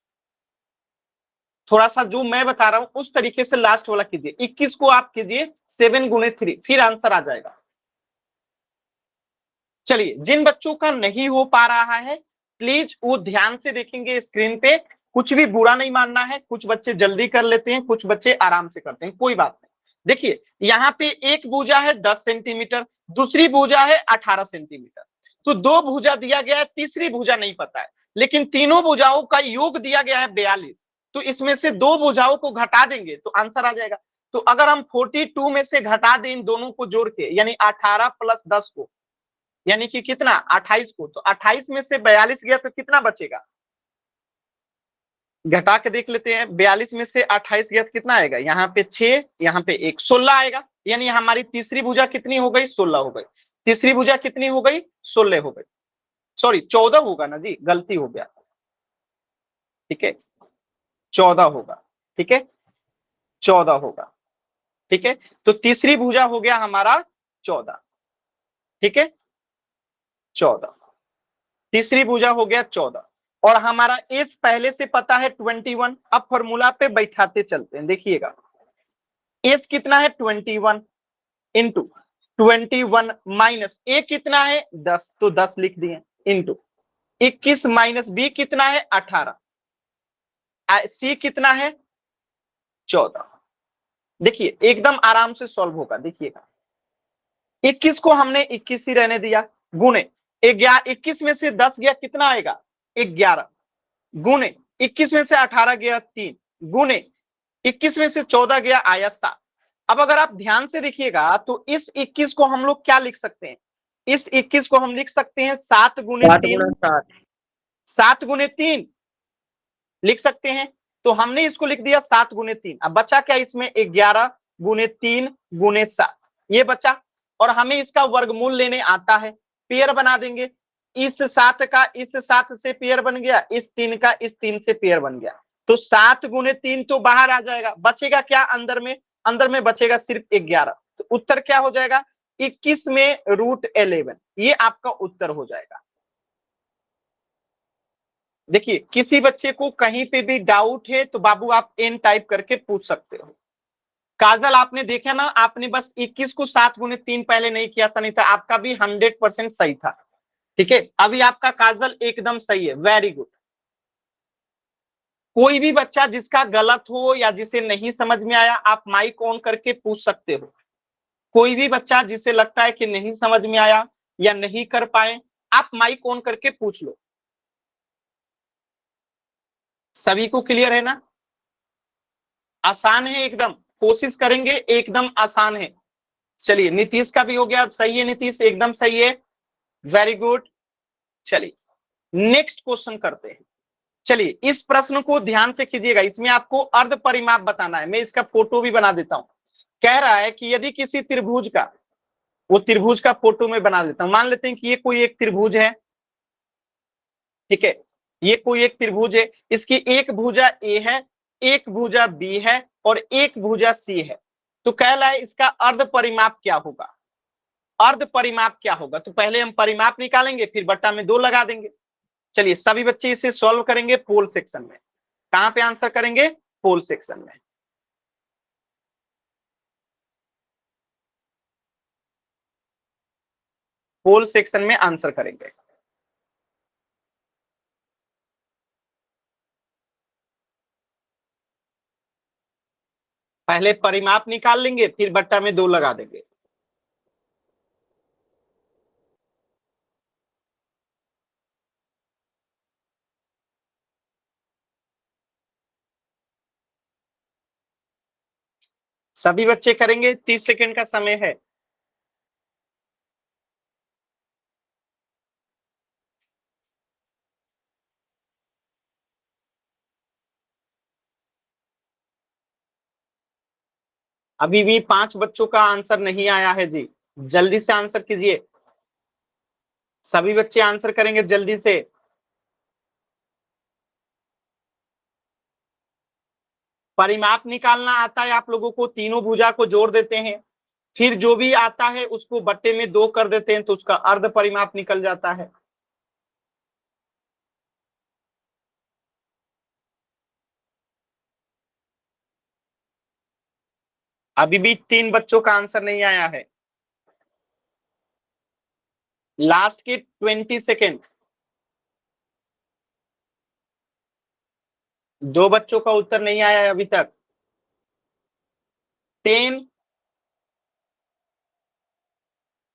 Speaker 1: थोड़ा सा जो मैं बता रहा हूं उस तरीके से लास्ट वाला कीजिए। 21 को आप कीजिए 7 गुने 3, फिर आंसर आ जाएगा। चलिए, जिन बच्चों का नहीं हो पा रहा है प्लीज वो ध्यान से देखेंगे स्क्रीन पे। कुछ भी बुरा नहीं मानना है, कुछ बच्चे जल्दी कर लेते हैं, कुछ बच्चे आराम से करते हैं, कोई बात नहीं। देखिए यहाँ पे एक भुजा है 10 सेंटीमीटर, दूसरी भुजा है 18 सेंटीमीटर। तो दो भुजा दिया गया है, तीसरी भुजा नहीं पता है, लेकिन तीनों भुजाओं का योग दिया गया है 42। तो इसमें से दो भुजाओं को घटा देंगे तो आंसर आ जाएगा। तो अगर हम 42 में से घटा दें इन दोनों को जोड़ के, यानी 18 प्लस 10 को, यानी कि कितना 28 को, तो 28 में से 42 गया तो कितना बचेगा, घटा के देख लेते हैं। 42 में से 28 गया तो कितना आएगा, यहाँ पे 6, यहाँ पे 1, 16 आएगा। यानी हमारी तीसरी भुजा कितनी हो गई, 16 हो गई। तीसरी भुजा कितनी हो गई, 16 हो गई। सॉरी 14 होगा ना जी, गलती हो गया। ठीक है, 14 होगा। ठीक है, 14 होगा। ठीक है, तो तीसरी भुजा हो गया हमारा 14। ठीक है, 14, तीसरी भुजा हो गया 14। और हमारा एज पहले से पता है 21। अब फॉर्मूला पे बैठाते चलते हैं, देखिएगा एज कितना है 21 इंटू 21 माइनस ए कितना है 10, तो 10 लिख दिए, इंटू 21 माइनस बी कितना है 18, सी कितना है 14। देखिए एकदम आराम से सॉल्व होगा। देखिएगा 21 को हमने 21 ही रहने दिया, गुणे 21 में से 10 गया कितना आएगा 11, गुणे 21 में से 18 गया 3, गुणे 21 में से 14 गया आया 7। अब अगर आप ध्यान से देखिएगा तो इस 21 को हम लोग क्या लिख सकते हैं, इस 21 को हम लिख सकते हैं 7 गुने
Speaker 4: 7
Speaker 1: 3,
Speaker 4: गुना 7।
Speaker 1: 7 गुने 3 लिख सकते हैं। तो हमने इसको लिख दिया 7 गुने 3। अब बचा क्या इसमें 11 गुने 3 गुने 7, ये बचा। और हमें इसका वर्गमूल लेने आता है, पेयर बना देंगे। इस 7 का इस 7 से पेयर बन गया, इस 3 का इस 3 से पेयर बन गया। तो 7 गुने 3 तो बाहर आ जाएगा, बचेगा क्या अंदर में, अंदर में बचेगा सिर्फ 11। तो उत्तर क्या हो जाएगा 21 में √11, ये आपका उत्तर हो जाएगा। देखिए किसी बच्चे को कहीं पे भी डाउट है तो बाबू आप एन टाइप करके पूछ सकते हो। काजल आपने देखा ना, आपने बस 21 को 7 गुने 3 पहले नहीं किया था, नहीं था आपका भी 100% सही था। ठीक है, अभी आपका काजल एकदम सही है, वेरी गुड। कोई भी बच्चा जिसका गलत हो या जिसे नहीं समझ में आया आप माइक ऑन करके पूछ सकते हो। कोई भी बच्चा जिसे लगता है कि नहीं समझ में आया या नहीं कर पाए, आप माइक ऑन करके पूछ लो। सभी को क्लियर है ना, आसान है एकदम, कोशिश करेंगे एकदम आसान है। चलिए नीतीश का भी हो गया, सही है नीतीश, एकदम सही है, वेरी गुड। चलिए नेक्स्ट क्वेश्चन करते हैं। चलिए इस प्रश्न को ध्यान से कीजिएगा, इसमें आपको अर्ध परिमाप बताना है। मैं इसका फोटो भी बना देता हूं। कह रहा है कि यदि किसी त्रिभुज का, वो त्रिभुज का फोटो में बना देता हूं। मान लेते हैं कि ये कोई एक त्रिभुज है। ठीक है, ये कोई एक त्रिभुज है, इसकी एक भुजा ए है, एक भुजा बी है और एक भुजा सी है। तो कह रहा है इसका अर्ध परिमाप क्या होगा, अर्ध परिमाप क्या होगा। तो पहले हम परिमाप निकालेंगे, फिर बट्टा में 2 लगा देंगे। चलिए सभी बच्चे इसे सॉल्व करेंगे पोल सेक्शन में। कहां पे आंसर करेंगे, पोल सेक्शन में। पोल सेक्शन में आंसर करेंगे। पहले परिमाप निकाल लेंगे, फिर बट्टा में 2 लगा देंगे। सभी बच्चे करेंगे, 30 सेकंड का समय है। अभी भी 5 बच्चों का आंसर नहीं आया है जी, जल्दी से आंसर कीजिए, सभी बच्चे आंसर करेंगे जल्दी से। परिमाप निकालना आता है आप लोगों को, तीनों भुजा को जोड़ देते हैं, फिर जो भी आता है उसको बट्टे में 2 कर देते हैं तो उसका अर्ध परिमाप निकल जाता है। अभी भी 3 बच्चों का आंसर नहीं आया है, लास्ट के 20 सेकेंड। 2 बच्चों का उत्तर नहीं आया है अभी तक। 10,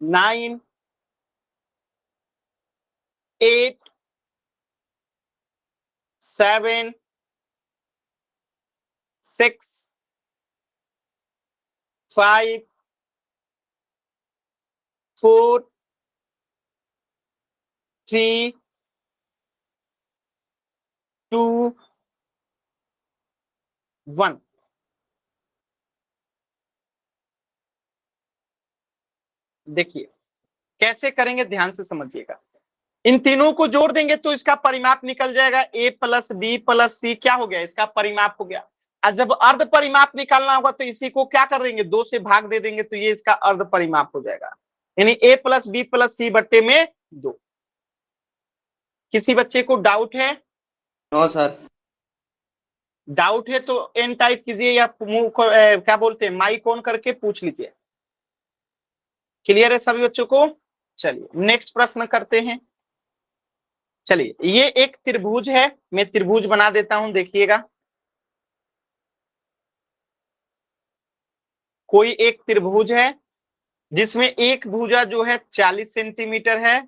Speaker 1: 9, 8, 7, 6, 5, 4, 3, 2, 1। देखिए कैसे करेंगे, ध्यान से समझिएगा। इन तीनों को जोड़ देंगे तो इसका परिमाप निकल जाएगा, a प्लस बी प्लस सी क्या हो गया, इसका परिमाप हो गया। और जब अर्ध परिमाप निकालना होगा तो इसी को क्या कर देंगे, 2 से भाग दे देंगे तो ये इसका अर्ध परिमाप हो जाएगा, यानी a प्लस बी प्लस सी बट्टे में 2। किसी बच्चे को डाउट है?
Speaker 4: No sir.
Speaker 1: डाउट है तो एन टाइप कीजिए या मुंह क्या बोलते हैं, माइक ऑन करके पूछ लीजिए। क्लियर है सभी बच्चों को? चलिए नेक्स्ट प्रश्न करते हैं। चलिए ये एक त्रिभुज है, मैं त्रिभुज बना देता हूं, देखिएगा। कोई एक त्रिभुज है जिसमें एक भुजा जो है 40 सेंटीमीटर है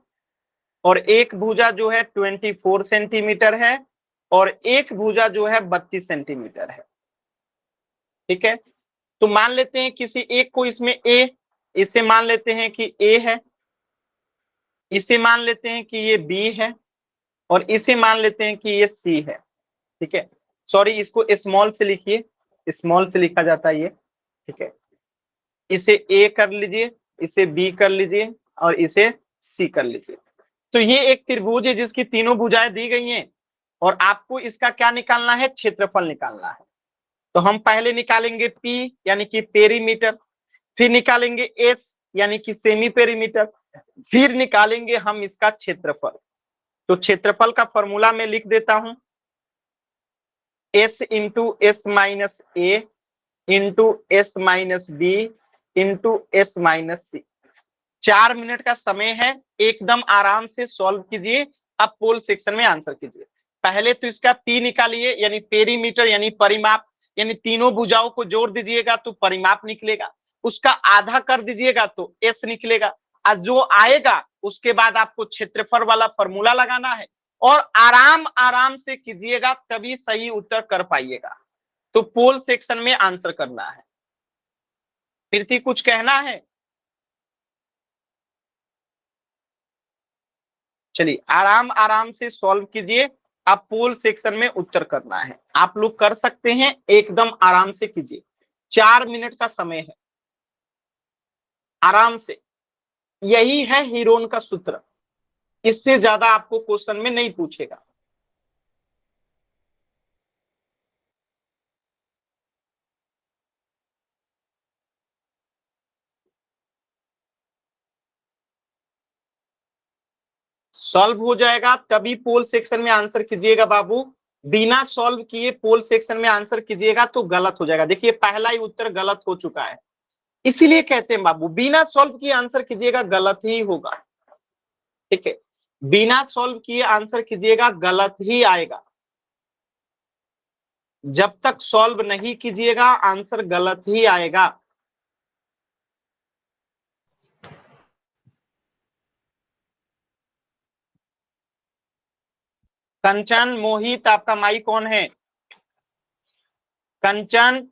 Speaker 1: और एक भुजा जो है 24 सेंटीमीटर है और एक भुजा जो है 32 सेंटीमीटर है। ठीक है, तो मान लेते हैं किसी एक को इसमें ए, इसे मान लेते हैं कि ए है, इसे मान लेते हैं कि ये बी है और इसे मान लेते हैं कि ये सी है। ठीक है, सॉरी इसको स्मॉल से लिखिए, स्मॉल से लिखा जाता है ये। ठीक है, इसे ए कर लीजिए, इसे बी कर लीजिए और इसे सी कर लीजिए। तो ये एक त्रिभुज है जिसकी तीनों भुजाएं दी गई हैं और आपको इसका क्या निकालना है, क्षेत्रफल निकालना है। तो हम पहले निकालेंगे P यानी कि पेरीमीटर, फिर निकालेंगे S यानी कि सेमी पेरीमीटर, फिर निकालेंगे हम इसका क्षेत्रफल। तो क्षेत्रफल का फॉर्मूला मैं लिख देता हूं, S into s minus a into s minus b into s minus c. 4 minute का समय है, एकदम आराम से सॉल्व कीजिए। अब पोल सेक्शन में आंसर कीजिए। पहले तो इसका P निकालिए यानी पेरीमीटर यानी परिमाप, यानी तीनों भुजाओं को जोड़ दीजिएगा तो परिमाप निकलेगा, उसका आधा कर दीजिएगा तो S निकलेगा। और जो आएगा उसके बाद आपको क्षेत्रफल वाला फॉर्मूला लगाना है और आराम आराम से कीजिएगा तभी सही उत्तर कर पाइएगा। तो पोल सेक्शन में आंसर करना है। प्रीति कुछ कहना है? चलिए आराम आराम से सॉल्व कीजिए, आप पोल सेक्शन में उत्तर करना है। आप लोग कर सकते हैं, एकदम आराम से कीजिए, 4 मिनट का समय है, आराम से। यही है हीरोन का सूत्र, इससे ज्यादा आपको क्वेश्चन में नहीं पूछेगा। सॉल्व हो जाएगा तभी पोल सेक्शन में आंसर कीजिएगा बाबू, बिना सॉल्व किए पोल सेक्शन में आंसर कीजिएगा तो गलत हो जाएगा। देखिए पहला ही उत्तर गलत हो चुका है, इसीलिए कहते हैं बाबू बिना सॉल्व किए आंसर कीजिएगा गलत ही होगा। ठीक है, बिना सॉल्व किए आंसर कीजिएगा गलत ही आएगा। जब तक सॉल्व नहीं कीजिएगा आंसर गलत ही आएगा। कंचन, मोहित, आपका माइक ऑन है? कंचन,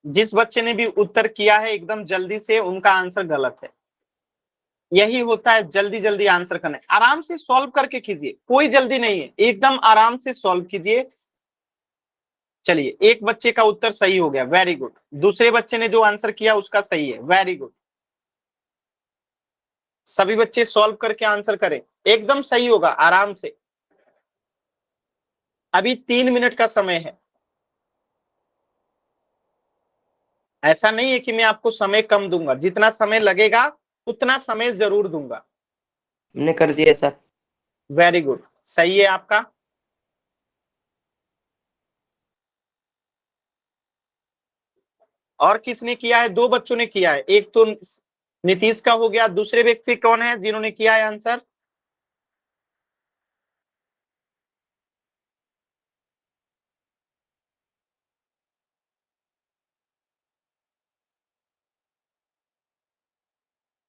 Speaker 1: जिस बच्चे ने भी उत्तर किया है एकदम जल्दी से, उनका आंसर गलत है। यही होता है जल्दी जल्दी आंसर करना है। आराम से सॉल्व करके कीजिए, कोई जल्दी नहीं है, एकदम आराम से सॉल्व कीजिए। चलिए, एक बच्चे का उत्तर सही हो गया, वेरी गुड। दूसरे बच्चे ने जो आंसर किया उसका सही है, वेरी गुड। सभी बच्चे सॉल्व करके आंसर करें, एकदम सही होगा, आराम से। अभी 3 मिनट का समय है। ऐसा नहीं है कि मैं आपको समय कम दूंगा, जितना समय लगेगा उतना समय जरूर दूंगा।
Speaker 4: हमने कर दिया सर।
Speaker 1: वेरी गुड, सही है आपका। और किसने किया है? 2 बच्चों ने किया है, एक तो नीतीश का हो गया, दूसरे व्यक्ति कौन है जिन्होंने किया है आंसर?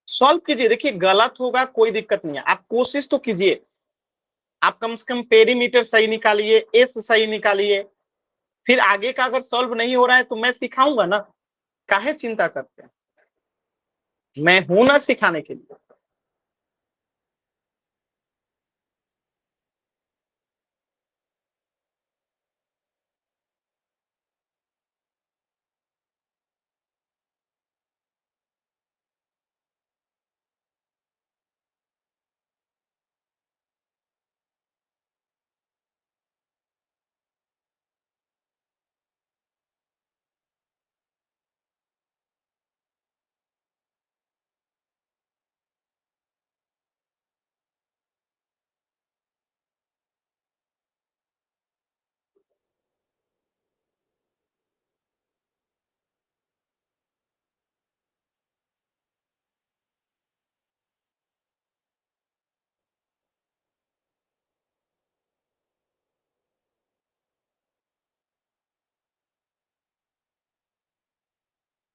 Speaker 1: सॉल्व कीजिए, देखिए गलत होगा कोई दिक्कत नहीं है, आप कोशिश तो कीजिए। आप कम से कम पेरीमीटर सही निकालिए, एस सही निकालिए। फिर आगे का अगर सॉल्व नहीं हो रहा है तो मैं सिखाऊंगा ना, काहे चिंता करते हैं, मैं हूं ना सिखाने के लिए।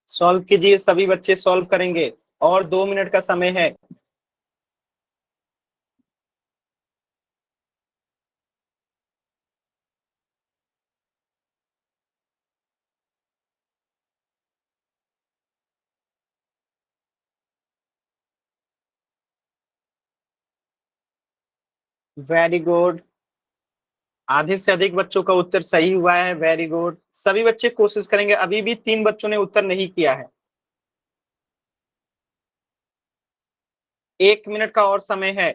Speaker 1: सॉल्व कीजिए, सभी बच्चे सॉल्व करेंगे, और 2 मिनट का समय है। वेरी गुड, आधे से अधिक बच्चों का उत्तर सही हुआ है, वेरी गुड। सभी बच्चे कोशिश करेंगे, अभी भी 3 बच्चों ने उत्तर नहीं किया है। 1 मिनट का और समय है।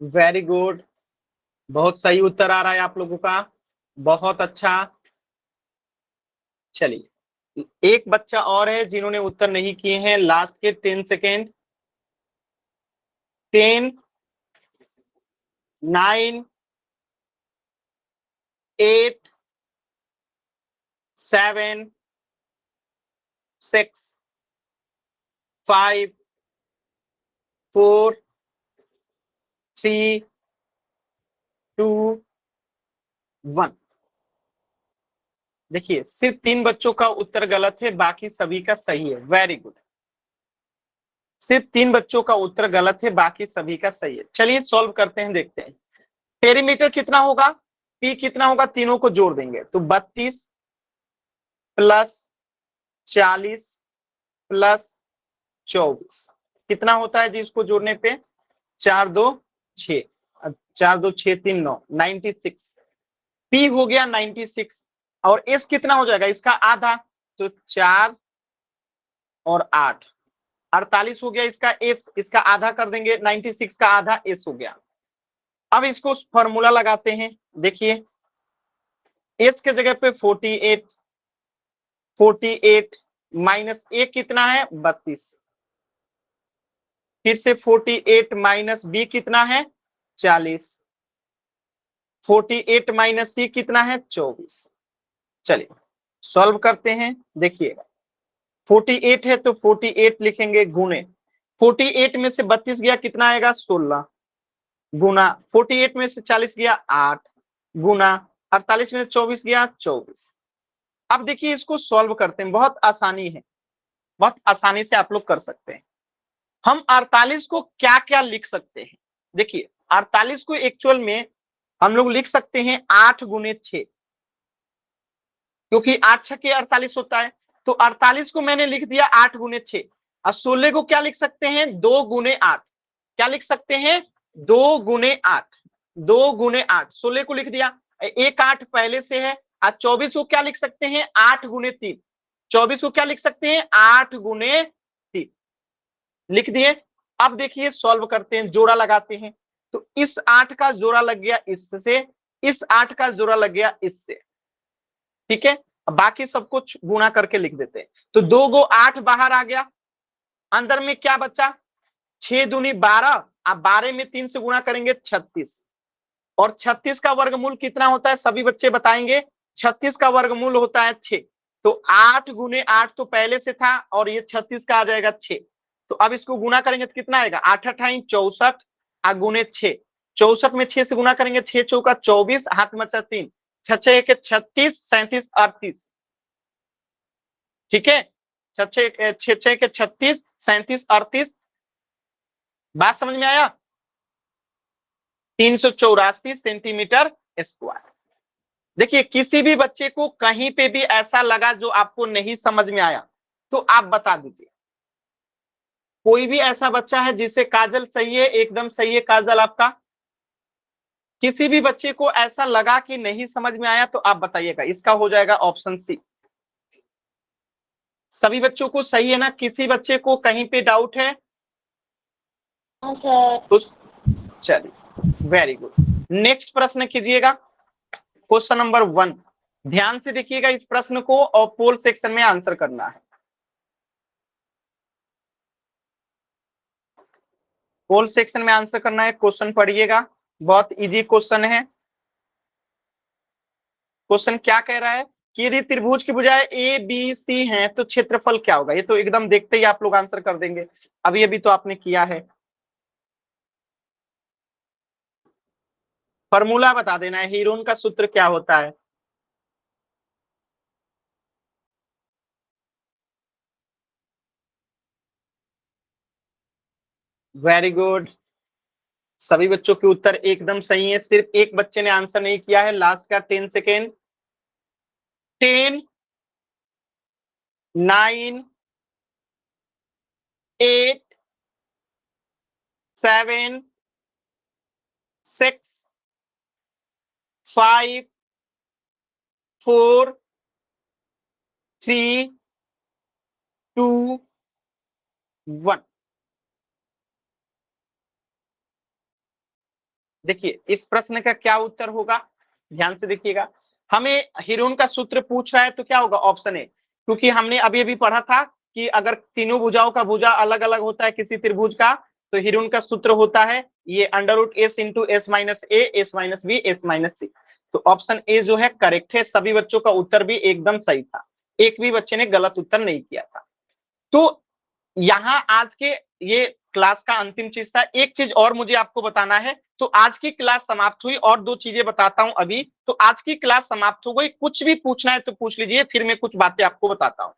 Speaker 1: वेरी गुड, बहुत सही उत्तर आ रहा है आप लोगों का, बहुत अच्छा। चलिए, एक बच्चा और है जिन्होंने उत्तर नहीं किए हैं, लास्ट के 10 सेकेंड। 10, 9, 8, 7, 6, 5, 4, 3, 2, 1। देखिए, सिर्फ 3 बच्चों का उत्तर गलत है, बाकी सभी का सही है, वेरी गुड। सिर्फ 3 बच्चों का उत्तर गलत है, बाकी सभी का सही है। चलिए सॉल्व करते हैं, देखते हैं पेरीमीटर कितना होगा, पी कितना होगा, तीनों को जोड़ देंगे तो 32 प्लस 40 प्लस 24 कितना होता है जी इसको जोड़ने पे? 4 2 6, 4 2 6 3 9, 96। पी हो गया 96, और एस कितना हो जाएगा इसका आधा, तो 4 और 8, 48 हो गया इसका एस, इसका आधा कर देंगे, 96 का आधा एस हो गया। अब इसको फॉर्मूला लगाते हैं, देखिए एस के जगह पे 48, 48 माइनस ए कितना है 32, फिर से 48 माइनस बी कितना है 40, 48 माइनस सी कितना है 24। चलिए सॉल्व करते हैं, देखिएगा 48 है तो 48 लिखेंगे गुने, 48 में से 32 गया कितना आएगा 16, गुना 48 में से 40 गया 8, गुना 48 में से 24 गया 24। अब देखिए इसको सॉल्व करते हैं, बहुत आसानी है। बहुत आसानी से आप लोग कर सकते हैं। हम 48 को क्या क्या लिख सकते हैं? देखिए 48 को एक्चुअल में हम लोग लिख सकते हैं 8 गुने 6, क्योंकि 8 छके 48 होता है। तो 48 को मैंने लिख दिया 8 गुने 6। और 16 को क्या लिख सकते हैं? 2 गुने 8। क्या लिख सकते हैं? 2 गुने 8, 2 गुने 8। 16 को लिख दिया, एक 8 पहले से है। और 24 को क्या लिख सकते हैं? 8 गुने 3। 24 को क्या लिख सकते हैं? 8 गुने 3 लिख दिए। अब देखिए सॉल्व करते हैं, जोड़ा लगाते हैं। तो इस 8 का जोड़ा लग गया इससे, इस 8 का जोड़ा लग गया इससे, ठीक है। अब बाकी सब कुछ गुणा करके लिख देते हैं। तो 2 गो 8 बाहर आ गया, अंदर में क्या बचा? 6 दूनी 12, आप 12 में 3 से गुणा करेंगे 36। और 36 का वर्गमूल कितना होता है? सभी बच्चे बताएंगे। 36 का वर्गमूल होता है 6। तो 8 गुने 8 तो पहले से था, और ये 36 का आ जाएगा 6। तो अब इसको गुणा करेंगे तो कितना आएगा? 8 अठाई 64 गुने 6। 64 में 6 से गुणा करेंगे, 6 चौका 24, हाथ में बचा 3, 6 6 के 36, 37 38, ठीक है। 6 6 के 36, 37 38, बात समझ में आया? 384 सेंटीमीटर स्क्वायर। देखिए किसी भी बच्चे को कहीं पे भी ऐसा लगा जो आपको नहीं समझ में आया तो आप बता दीजिए। कोई भी ऐसा बच्चा है जिसे काजल सही है? एकदम सही है काजल आपका। किसी भी बच्चे को ऐसा लगा कि नहीं समझ में आया तो आप बताइएगा, इसका हो जाएगा ऑप्शन सी। सभी बच्चों को सही है ना? किसी बच्चे को कहीं पे डाउट है?
Speaker 3: हाँ सर।
Speaker 1: तो चलिए वेरी गुड। नेक्स्ट प्रश्न कीजिएगा, क्वेश्चन नंबर 1। ध्यान से देखिएगा इस प्रश्न को और पोल सेक्शन में आंसर करना है। पोल सेक्शन में आंसर करना है, क्वेश्चन पढ़िएगा, बहुत इजी क्वेश्चन है। क्वेश्चन क्या कह रहा है कि यदि त्रिभुज की भुजाएं ए बी सी हैं तो क्षेत्रफल क्या होगा? ये तो एकदम देखते ही आप लोग आंसर कर देंगे, अभी तो आपने किया है। फॉर्मूला बता देना है, हीरोन का सूत्र क्या होता है? वेरी गुड, सभी बच्चों के उत्तर एकदम सही है। सिर्फ एक बच्चे ने आंसर नहीं किया है, लास्ट का 10 सेकेंड। 10 9 8 7 6 5 4 3 2 1। देखिए इस प्रश्न का क्या उत्तर होगा, ध्यान से देखिएगा। हमें हीरोन का सूत्र पूछ रहा है तो क्या होगा? ऑप्शन ए, क्योंकि हमने अभी पढ़ा था कि अगर तीनों भुजाओं का भुजा अलग अलग होता है किसी त्रिभुज का, तो हीरोन का सूत्र होता है ये √s into s minus a s minus b s minus c. तो ऑप्शन ए जो है करेक्ट है। सभी बच्चों का उत्तर भी एकदम सही था, एक भी बच्चे ने गलत उत्तर नहीं किया था। तो यहाँ आज के ये क्लास का अंतिम चीज था। एक चीज और मुझे आपको बताना है। तो आज की क्लास समाप्त हुई, और 2 चीजें बताता हूं अभी। तो आज की क्लास समाप्त हो गई, कुछ भी पूछना है तो पूछ लीजिए, फिर मैं कुछ बातें आपको बताता हूं।